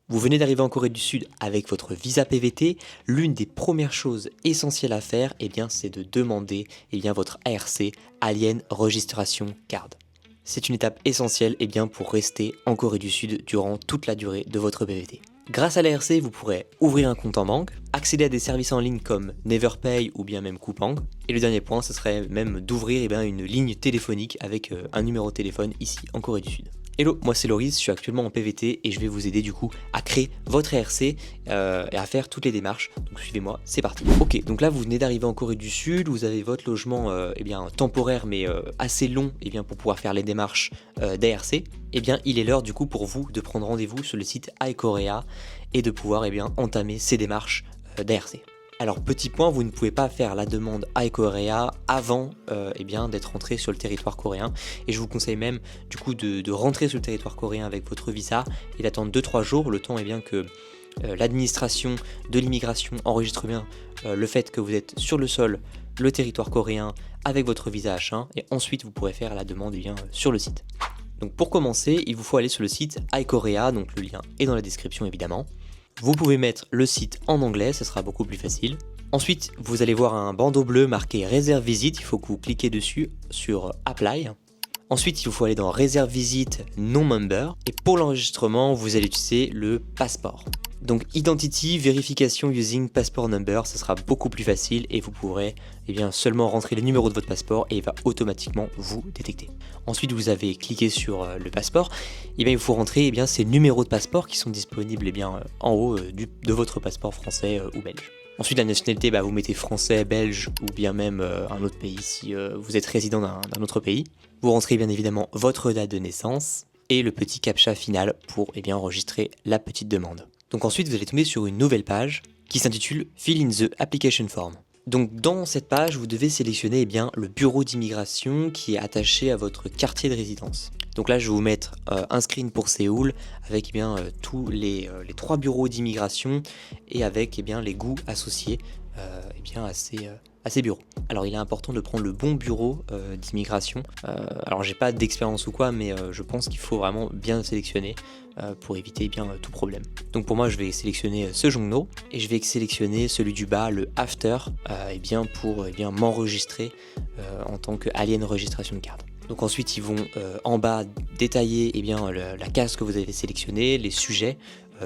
Vous venez d'arriver en Corée du Sud avec votre visa PVT, l'une des premières choses essentielles à faire, c'est de demander votre ARC, Alien Registration Card. C'est une étape essentielle pour rester en Corée du Sud durant toute la durée de votre PVT. Grâce à l'ARC, vous pourrez ouvrir un compte en banque, accéder à des services en ligne comme Neverpay ou bien même Coupang. Et le dernier point, ce serait même d'ouvrir une ligne téléphonique avec un numéro de téléphone ici en Corée du Sud. Hello, moi c'est Loris, je suis actuellement en PVT et je vais vous aider du coup à créer votre ARC et à faire toutes les démarches. Donc suivez-moi, c'est parti. Ok, donc là vous venez d'arriver en Corée du Sud, vous avez votre logement temporaire mais assez long pour pouvoir faire les démarches d'ARC. Il est l'heure du coup pour vous de prendre rendez-vous sur le site iCorea et de pouvoir entamer ces démarches d'ARC. Alors petit point, vous ne pouvez pas faire la demande iCorea avant d'être rentré sur le territoire coréen et je vous conseille même du coup de rentrer sur le territoire coréen avec votre visa et d'attendre 2-3 jours le temps que l'administration de l'immigration enregistre bien le fait que vous êtes sur le sol, le territoire coréen avec votre visa H1 et ensuite vous pourrez faire la demande sur le site. Donc pour commencer, il vous faut aller sur le site iCorea, donc le lien est dans la description évidemment. Vous pouvez mettre le site en anglais, ce sera beaucoup plus facile. Ensuite, vous allez voir un bandeau bleu marqué Réserve visite, il faut que vous cliquez dessus sur Apply. Ensuite, il vous faut aller dans Réserve visite non-member. Et pour l'enregistrement, vous allez utiliser le passeport. Donc Identity Verification Using Passport Number, ce sera beaucoup plus facile et vous pourrez seulement rentrer le numéro de votre passeport et il va automatiquement vous détecter. Ensuite, vous avez cliqué sur le passeport, il faut rentrer ces numéros de passeport qui sont disponibles en haut de votre passeport français ou belge. Ensuite, la nationalité, vous mettez français, belge ou bien même un autre pays si vous êtes résident d'un autre pays. Vous rentrez bien évidemment votre date de naissance et le petit captcha final pour enregistrer la petite demande. Donc ensuite, vous allez tomber sur une nouvelle page qui s'intitule Fill in the application form. Donc dans cette page, vous devez sélectionner le bureau d'immigration qui est attaché à votre quartier de résidence. Donc là, je vais vous mettre un screen pour Séoul avec tous les 3 bureaux d'immigration et avec les goûts associés à ces bureaux. Alors il est important de prendre le bon bureau d'immigration. Alors j'ai pas d'expérience ou quoi, mais je pense qu'il faut vraiment bien sélectionner pour éviter tout problème. Donc pour moi je vais sélectionner ce Jongno et je vais sélectionner celui du bas, le After, pour m'enregistrer en tant que Alien Registration Card. Donc ensuite ils vont en bas détailler la case que vous avez sélectionnée, les sujets.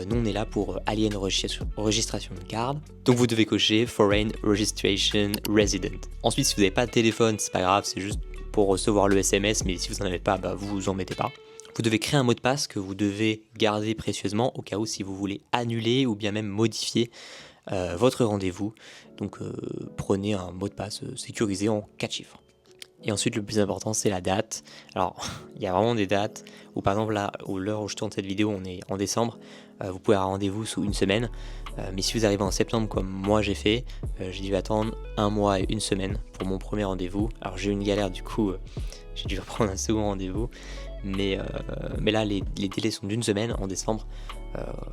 Nous on est là pour Alien Registration Card. Donc vous devez cocher Foreign Registration Resident. Ensuite si vous n'avez pas de téléphone, c'est pas grave, c'est juste pour recevoir le SMS, mais si vous n'en avez pas, vous en mettez pas. Vous devez créer un mot de passe que vous devez garder précieusement au cas où si vous voulez annuler ou bien même modifier votre rendez-vous. Donc prenez un mot de passe sécurisé en 4 chiffres. Et ensuite le plus important c'est la date. Alors il y a vraiment des dates où par exemple là, l'heure où je tourne cette vidéo on est en décembre, vous pouvez avoir rendez-vous sous une semaine, mais si vous arrivez en septembre comme moi j'ai fait, j'ai dû attendre 1 mois et 1 semaine pour mon premier rendez-vous. Alors j'ai eu une galère du coup, j'ai dû reprendre un second rendez-vous, mais là les délais sont d'1 semaine en décembre,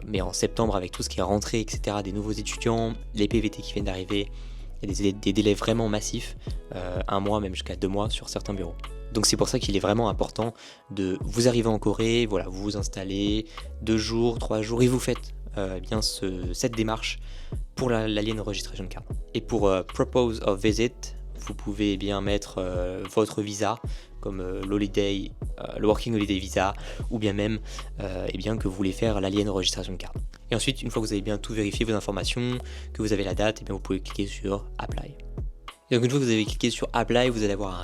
mais en septembre avec tout ce qui est rentré etc, des nouveaux étudiants, les PVT qui viennent d'arriver, il y a des délais vraiment massifs, 1 mois même jusqu'à 2 mois sur certains bureaux. Donc c'est pour ça qu'il est vraiment important de vous arriver en Corée, voilà, vous vous installez 2 jours, 3 jours et vous faites cette démarche pour l'Alien Registration Card. Et pour Propose of Visit, vous pouvez mettre votre visa comme l'Holiday, le Working Holiday Visa ou bien même que vous voulez faire l'Alien Registration Card. Et ensuite, une fois que vous avez bien tout vérifié vos informations, que vous avez la date, vous pouvez cliquer sur Apply. Et donc une fois que vous avez cliqué sur Apply, vous allez avoir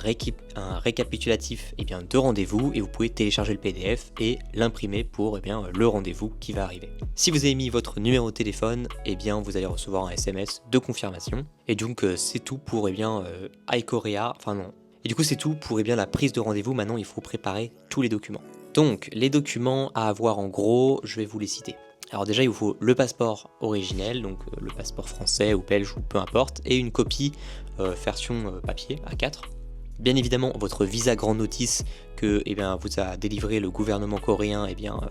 un récapitulatif de rendez-vous et vous pouvez télécharger le PDF et l'imprimer pour le rendez-vous qui va arriver. Si vous avez mis votre numéro de téléphone, vous allez recevoir un SMS de confirmation. Et donc c'est tout pour iCorea, enfin non. Et du coup c'est tout pour la prise de rendez-vous. Maintenant il faut préparer tous les documents. Donc les documents à avoir en gros, je vais vous les citer. Alors déjà il vous faut le passeport originel, donc le passeport français ou belge ou peu importe, et une copie version papier A4. Bien évidemment votre visa grand notice que vous a délivré le gouvernement coréen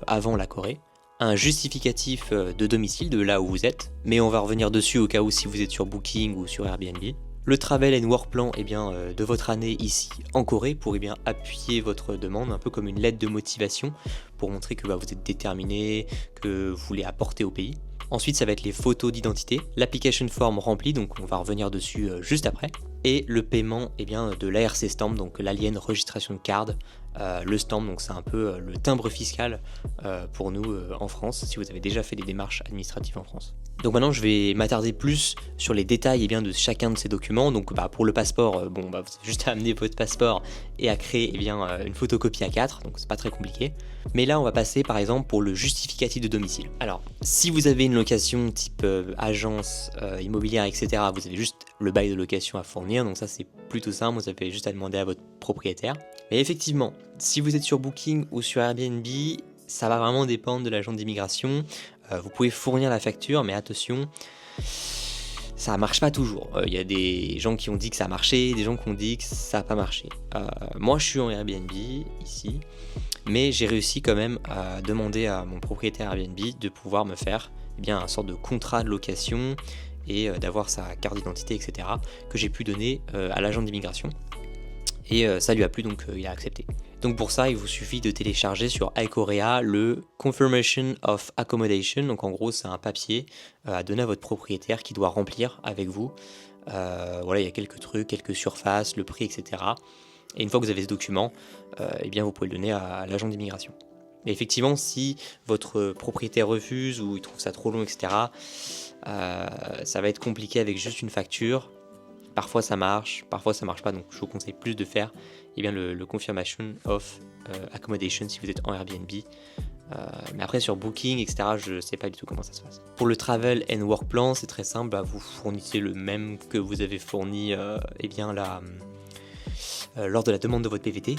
avant la Corée. Un justificatif de domicile de là où vous êtes, mais on va revenir dessus au cas où si vous êtes sur Booking ou sur Airbnb. le travel and work plan de votre année ici en Corée pour appuyer votre demande, un peu comme une lettre de motivation pour montrer que vous êtes déterminé, que vous voulez apporter au pays. Ensuite, ça va être les photos d'identité, l'application form remplie, donc on va revenir dessus juste après, et le paiement de l'ARC Stamp, donc l'Alien Registration Card. Le stamp, donc c'est un peu le timbre fiscal pour nous en France, si vous avez déjà fait des démarches administratives en France. Donc maintenant, je vais m'attarder plus sur les détails de chacun de ces documents. Donc pour le passeport, vous avez juste à amener votre passeport et à créer une photocopie A4, donc c'est pas très compliqué. Mais là, on va passer par exemple pour le justificatif de domicile. Alors, si vous avez une location type agence immobilière, etc., vous avez juste le bail de location à fournir, donc ça c'est plutôt simple, vous avez juste à demander à votre propriétaire. Mais effectivement, si vous êtes sur Booking ou sur Airbnb, ça va vraiment dépendre de l'agent d'immigration. Vous pouvez fournir la facture, mais attention, ça marche pas toujours. Il y a des gens qui ont dit que ça a marché, des gens qui ont dit que ça n'a pas marché. Moi, je suis en Airbnb ici, mais j'ai réussi quand même à demander à mon propriétaire Airbnb de pouvoir me faire un sorte de contrat de location et d'avoir sa carte d'identité, etc., que j'ai pu donner à l'agent d'immigration. Et ça lui a plu, donc il a accepté. Donc pour ça, il vous suffit de télécharger sur iCorea le Confirmation of Accommodation. Donc en gros, c'est un papier à donner à votre propriétaire qui doit remplir avec vous. Il y a quelques trucs, quelques surfaces, le prix, etc. Et une fois que vous avez ce document, vous pouvez le donner à l'agent d'immigration. Mais effectivement, si votre propriétaire refuse ou il trouve ça trop long, etc., ça va être compliqué avec juste une facture. Parfois ça marche, parfois ça marche pas, donc je vous conseille plus de faire le Confirmation of Accommodation si vous êtes en Airbnb. Mais après sur Booking, etc., je sais pas du tout comment ça se passe. Pour le Travel and Work Plan, c'est très simple, vous fournissez le même que vous avez fourni lors de la demande de votre PVT,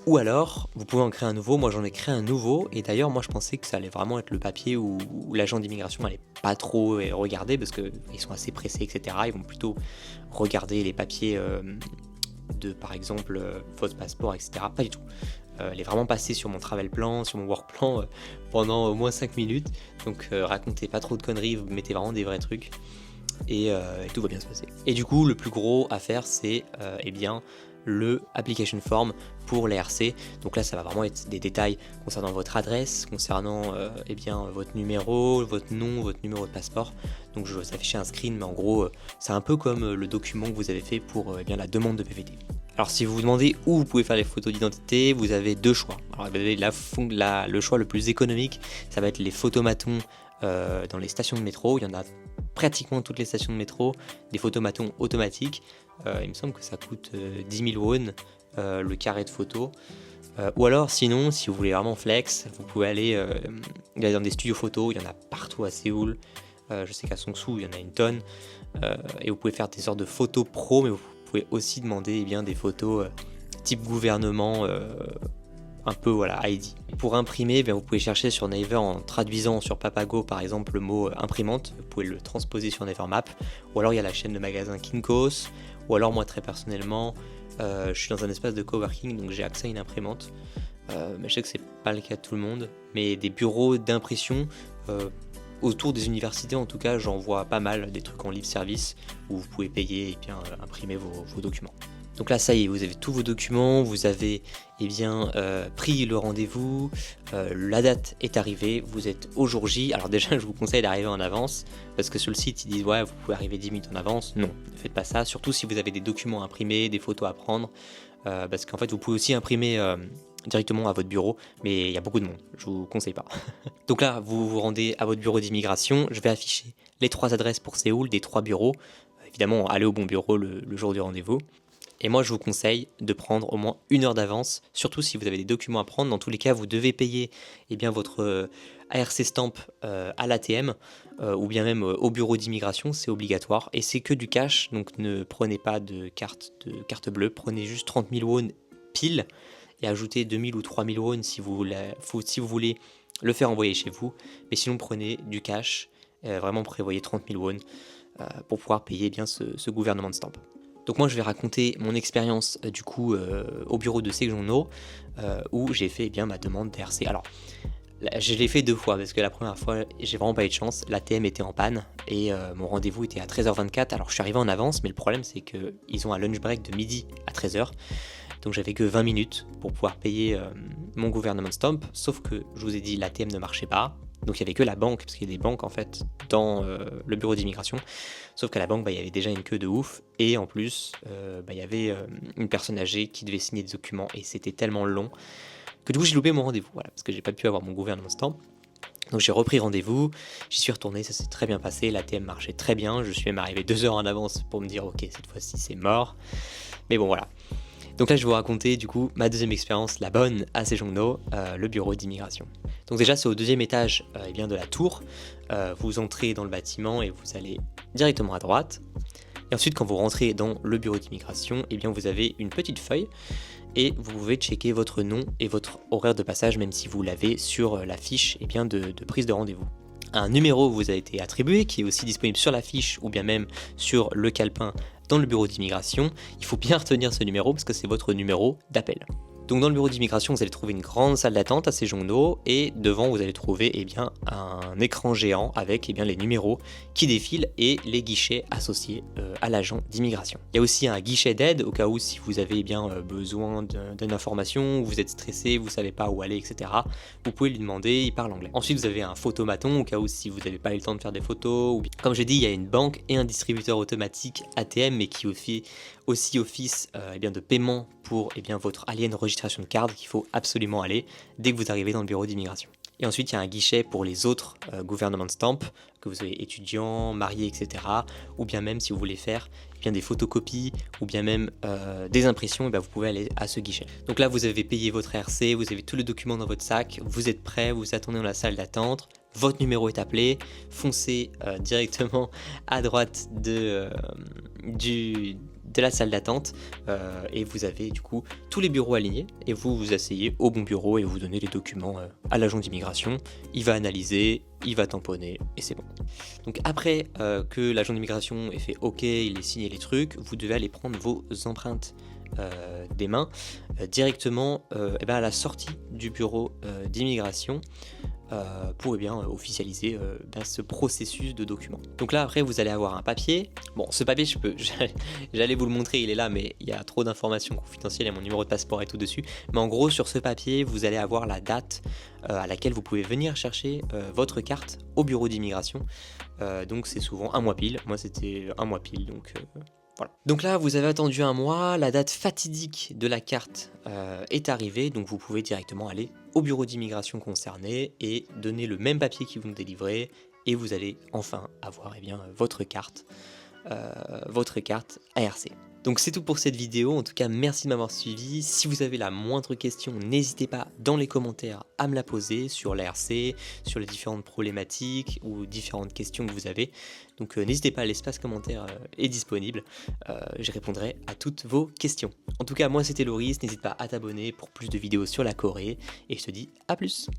ou alors vous pouvez en créer un nouveau. Moi j'en ai créé un nouveau, et d'ailleurs moi je pensais que ça allait vraiment être le papier où l'agent d'immigration allait pas trop regarder parce qu'ils sont assez pressés, etc. Ils vont plutôt regarder les papiers de par exemple votre passeport, etc. Pas du tout. Elle est vraiment passée sur mon travel plan, sur mon work plan pendant au moins 5 minutes, donc racontez pas trop de conneries, vous mettez vraiment des vrais trucs et tout va bien se passer. Et du coup le plus gros à faire c'est le application form pour l'ARC. Donc là ça va vraiment être des détails concernant votre adresse, concernant votre numéro, votre nom, votre numéro de passeport. Donc je vais vous afficher un screen, mais en gros c'est un peu comme le document que vous avez fait pour la demande de PVT. Alors si vous vous demandez où vous pouvez faire les photos d'identité, vous avez deux choix. Alors vous avez le choix le plus économique, ça va être les photomatons dans les stations de métro. Il y en a pratiquement toutes les stations de métro, des photomatons automatiques. Il me semble que ça coûte 10 000 won le carré de photo. Ou alors sinon, si vous voulez vraiment flex, vous pouvez aller dans des studios photos. Il y en a partout à Séoul. Je sais qu'à Songsu il y en a une tonne. Et vous pouvez faire des sortes de photos pro, mais vous pouvez aussi demander des photos type gouvernement, un peu ID. Pour imprimer, vous pouvez chercher sur Naver en traduisant sur Papago par exemple le mot imprimante, vous pouvez le transposer sur Navermap, ou alors il y a la chaîne de magasins Kinkos, ou alors moi très personnellement, je suis dans un espace de coworking donc j'ai accès à une imprimante, mais je sais que c'est pas le cas de tout le monde, mais des bureaux d'impression autour des universités en tout cas j'en vois pas mal, des trucs en libre service où vous pouvez payer et imprimer vos documents. Donc là, ça y est, vous avez tous vos documents, vous avez pris le rendez-vous, la date est arrivée, vous êtes au jour J. Alors déjà, je vous conseille d'arriver en avance, parce que sur le site, ils disent ouais, vous pouvez arriver 10 minutes en avance. Non, ne faites pas ça, surtout si vous avez des documents à imprimer, des photos à prendre, parce qu'en fait, vous pouvez aussi imprimer directement à votre bureau, mais il y a beaucoup de monde, je vous conseille pas. Donc là, vous vous rendez à votre bureau d'immigration, je vais afficher les 3 adresses pour Séoul, des 3 bureaux. Évidemment, allez au bon bureau le jour du rendez-vous. Et moi, je vous conseille de prendre au moins 1 heure d'avance, surtout si vous avez des documents à prendre. Dans tous les cas, vous devez payer votre ARC Stamp à l'ATM ou bien même au bureau d'immigration, c'est obligatoire. Et c'est que du cash, donc ne prenez pas de carte bleue, prenez juste 30 000 won pile et ajoutez 2 000 ou 3 000 won si vous voulez le faire envoyer chez vous. Mais sinon, prenez du cash, vraiment prévoyez 30 000 won pour pouvoir payer ce gouvernement de stamp. Donc moi je vais raconter mon expérience au bureau de Sejeonno où j'ai fait ma demande d'ARC. Alors Je l'ai fait 2 fois parce que la première fois, j'ai vraiment pas eu de chance. L'ATM était en panne et mon rendez-vous était à 13h24. Alors je suis arrivé en avance, mais le problème c'est qu'ils ont un lunch break de midi à 13h. Donc j'avais que 20 minutes pour pouvoir payer mon Government Stamp. Sauf que je vous ai dit, l'ATM ne marchait pas. Donc il n'y avait que la banque, parce qu'il y a des banques en fait dans le bureau d'immigration. Sauf qu'à la banque, il y avait déjà une queue de ouf. Et en plus, il y avait une personne âgée qui devait signer des documents. Et c'était tellement long que du coup j'ai loupé mon rendez-vous. Voilà, parce que j'ai pas pu avoir mon Government Stamp. Donc j'ai repris rendez-vous, j'y suis retourné, ça s'est très bien passé, l'ATM marchait très bien. Je suis même arrivé 2 heures en avance pour me dire ok, cette fois-ci c'est mort. Mais bon voilà. Donc là, je vais vous raconter du coup ma deuxième expérience, la bonne, à Sejongno, le bureau d'immigration. Donc déjà, c'est au 2e étage eh bien, de la tour. Vous entrez dans le bâtiment et vous allez directement à droite. Et ensuite, quand vous rentrez dans le bureau d'immigration, eh bien, vous avez une petite feuille et vous pouvez checker votre nom et votre horaire de passage, même si vous l'avez sur la fiche eh bien, de prise de rendez-vous. Un numéro vous a été attribué, qui est aussi disponible sur la fiche ou bien même sur le calepin dans le bureau d'immigration. Il faut bien retenir ce numéro parce que c'est votre numéro d'appel. Donc dans le bureau d'immigration, vous allez trouver une grande salle d'attente à Sejongno et devant vous allez trouver eh bien, un écran géant avec eh bien, les numéros qui défilent et les guichets associés à l'agent d'immigration. Il y a aussi un guichet d'aide au cas où si vous avez eh bien, besoin d'une information, vous êtes stressé, vous ne savez pas où aller, etc. Vous pouvez lui demander, il parle anglais. Ensuite vous avez un photomaton au cas où si vous n'avez pas eu le temps de faire des photos. Ou bien, comme j'ai dit, il y a une banque et un distributeur automatique ATM mais qui aussi office eh bien, de paiement pour eh bien, votre Alien Registration Card qu'il faut absolument aller dès que vous arrivez dans le bureau d'immigration. Et ensuite, il y a un guichet pour les autres Government Stamp, que vous soyez étudiant, marié, etc. Ou bien même si vous voulez faire eh bien, des photocopies ou bien même des impressions, eh bien, vous pouvez aller à ce guichet. Donc là, vous avez payé votre RC, vous avez tous les documents dans votre sac, vous êtes prêt, vous attendez dans la salle d'attente, votre numéro est appelé, foncez directement à droite de la salle d'attente et vous avez du coup tous les bureaux alignés et vous vous asseyez au bon bureau et vous donnez les documents à l'agent d'immigration. Il va analyser, il va tamponner et c'est bon. Donc après que l'agent d'immigration ait fait ok, il ait signé les trucs, vous devez aller prendre vos empreintes des mains directement à la sortie du bureau d'immigration pour eh bien, officialiser ce processus de document. Donc là après vous allez avoir un papier. Bon, ce papier j'allais vous le montrer, il est là mais il y a trop d'informations confidentielles, il y a mon numéro de passeport et tout dessus. Mais en gros sur ce papier vous allez avoir la date à laquelle vous pouvez venir chercher votre carte au bureau d'immigration. Donc c'est souvent un mois pile, moi c'était un mois pile donc... Voilà. Donc là, vous avez attendu un mois, la date fatidique de la carte est arrivée, donc vous pouvez directement aller au bureau d'immigration concerné et donner le même papier qu'ils vont délivrer et vous allez enfin avoir eh bien, votre carte ARC. Donc c'est tout pour cette vidéo, en tout cas merci de m'avoir suivi. Si vous avez la moindre question, n'hésitez pas dans les commentaires à me la poser sur l'ARC, sur les différentes problématiques ou différentes questions que vous avez. Donc n'hésitez pas, l'espace commentaire est disponible, je répondrai à toutes vos questions. En tout cas moi c'était Loris, n'hésite pas à t'abonner pour plus de vidéos sur la Corée et je te dis à plus.